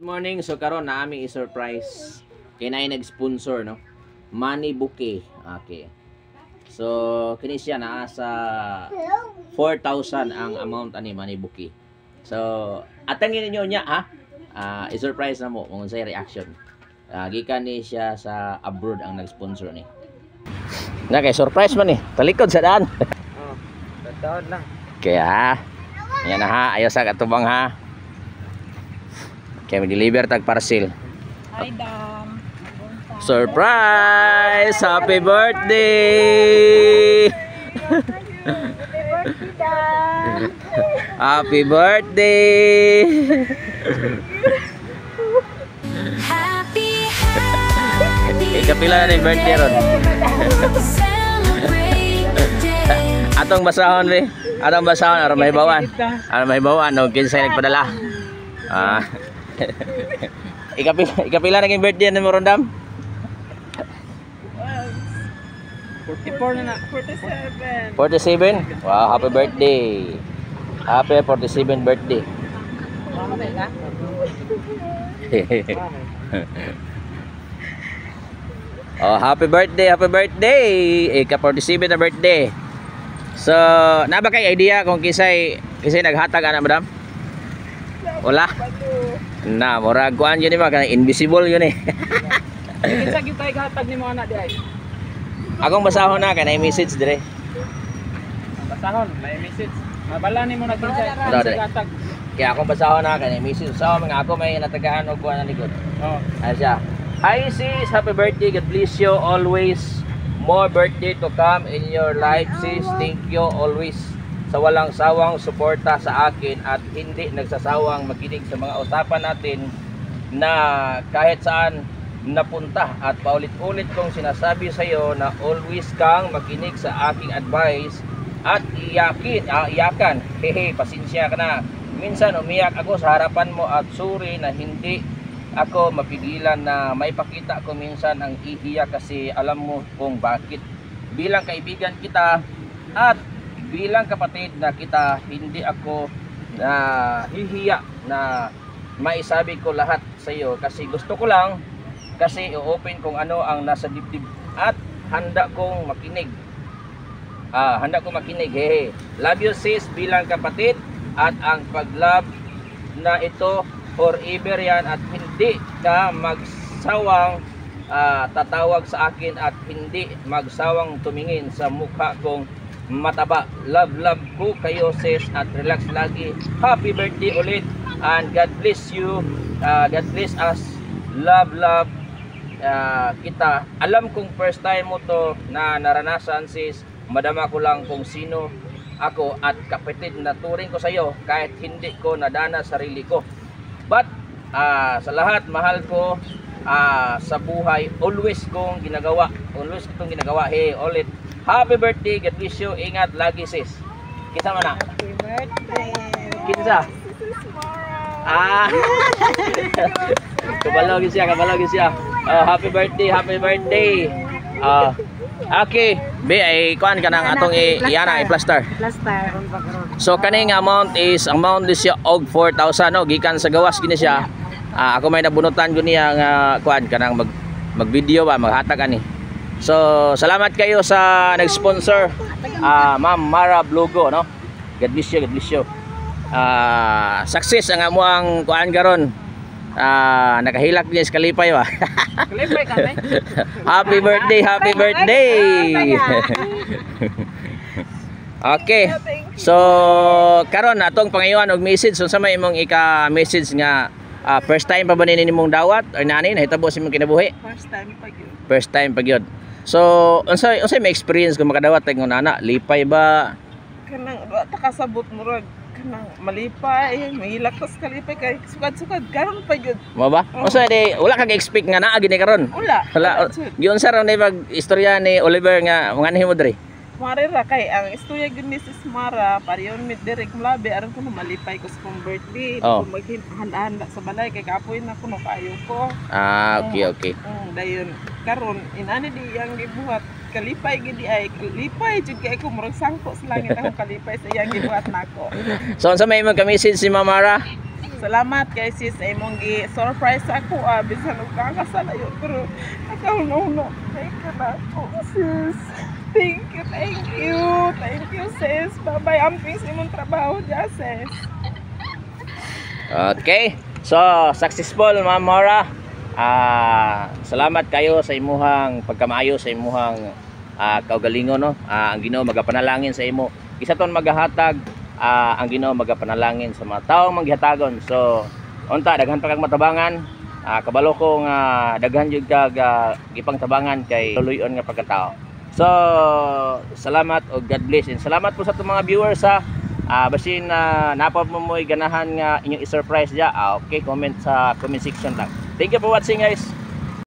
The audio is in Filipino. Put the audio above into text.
Good morning. So karon na ami i-surprise kay nay nag-sponsor no. Money Bouquet. Okay. So kini siya naa sa 4,000 ang amount ani Money Bouquet. So atangin ninyo niya ha. I-surprise na mo kung unsay reaction. Gikan ni siya sa abroad ang nag-sponsor ni. Na kay surprise man ni. Talikod sa daan. Oh, tataon lang. Kaya yan na ha. Ayaw sa katubang ha. Kaya mag-deliver tag parcel. Hi, Dam. Surprise! Happy birthday! Happy birthday! Ikapila na yung birthday ron. Atong basahon be. Atong basahon aron mahibawan. Aron mahibawan og kinsa nagpadala. Ikapila na yung birthday ni Morondam? 44 na na. 47. 47? Wow, happy birthday. Happy 47 birthday. Mamay ka? Oh, happy birthday, happy birthday. Ika 47 na birthday. So, na ba kay idea kung kisay naghatag ana, madam? Wala. Na, murag kuan yun ba kanang invisible yun eh. Kinsa gyud tay hatag nimo anak di ay? Akong basahon na kanay message dire. Basahon, may message. Mabala nimo na kinsa hatag. Kaya akong basahon na kanay message. So, mga ako may natagaan og kuan na likod. Oh. Ano siya? Hi sis, happy birthday. God bless you always. More birthday to come in your life sis. Thank you always sa walang sawang suporta sa akin at hindi nagsasawang makinig sa mga usapan natin na kahit saan napunta, at paulit-ulit kong sinasabi sa iyo na always kang makinig sa aking advice at iyakan. Hehe, pasensya ka na. Minsan umiyak ako sa harapan mo at sorry na hindi ako mapigilan na may pakita ko minsan ang iiyak kasi alam mo kung bakit. Bilang kaibigan kita at bilang kapatid na kita, hindi ako na hihiya na maisabi ko lahat sa iyo kasi gusto ko lang kasi i-open kung ano ang nasa dibdib at handa kong makinig. Handa kong makinig. Hehe. Love you sis bilang kapatid at ang pag-love na ito forever yan at hindi ka magsawang tatawag sa akin at hindi magsawang tumingin sa mukha kong mataba. Love ko kayo sis at relax lagi. Happy birthday ulit and God bless you. God bless us. Love kita. Alam kong first time mo to na naranasan sis. Madama ko lang kung sino ako at kapatid na turing ko sa iyo kahit hindi ko nadana sarili ko. But sa lahat mahal ko sa buhay, always kong ginagawa. Always itong ginagawa. Hey, ulit. Happy birthday, God bless you. Ingat lagi sis. Kinsa man na? Happy birthday. Kinsa? Kabalo siya. Happy birthday, happy birthday. Okay, be ay kuan kanang atong i-plaster. Plaster. So kaning amount siya og 4,000 no, gikan sa gawas gini siya. Ako may nabunutan ko niya nga kuan kanang mag-video ba, maghatag ani. So, salamat kayo sa nag-sponsor, Ma'am Mara Blogo, no? God bless you, God bless you. Success ang amuang kuan karon. Nakahilak niya sa kalipay ba? Kalipay ka na. Happy birthday, happy birthday. Okay. So, karon atong pangayoan og message so sa may imong ika-message nga first time pa ba nimong dawat or nani nahitabo sa imong kinabuhi? First time pa gyud. So, unsay may experience kung makadawat tayong nana? Lipay ba? Kanang ta kasabot mo rag kanang malipay, mahilak tas kalipay kay sukad-sukad karon pa gyud. Mo ba? Unsay di wala kag expect nga naa gini karon? Wala. Giun sa ron pag istorya ni Oliver nga manganhi mo diri. Marira kay ang istorya gyud ni Sis Mara pariyon mit direk mulabi aron ko malipay ko sa kong birthday. Oh. Maghanda sa balay kay kapoy na ko no kayo ko. Okay. Dayon karon inani di yang gibuhat kalipay gid ay kalipay jud kay ko murag sangko sa langit akong kalipay sa iyang gibuhat nako. So unsa may imong ka-message si Mama Mara? Salamat kay sis sa imong gi-surprise ako. Bisan og kakasalayo pero nakahuno. Thank you na po, sis. Thank you, thank you. Thank you, sis. Bye-bye. Amping sa imong trabaho dyan, sis. Okay. So, successful, Ma'am Mora. Salamat kayo sa imuhang pagkamaayo sa imuhang kaugalingon, no? Ang Ginoo magapanalangin sa imo. Isa ton maghahatag, ang Ginoo magapanalangin sa mga taong manghatagon. So, unta daghan pa kag matabangan. Kabalo ko nga daghan jud kag gipangtabangan kay luloyon nga pagkatao. So, salamat o God bless. And salamat po sa itong mga viewers ha. Basin napap mo mo'y ganahan nga inyong i-surprise dya. Okay, comment sa comment section lang. Thank you for watching guys.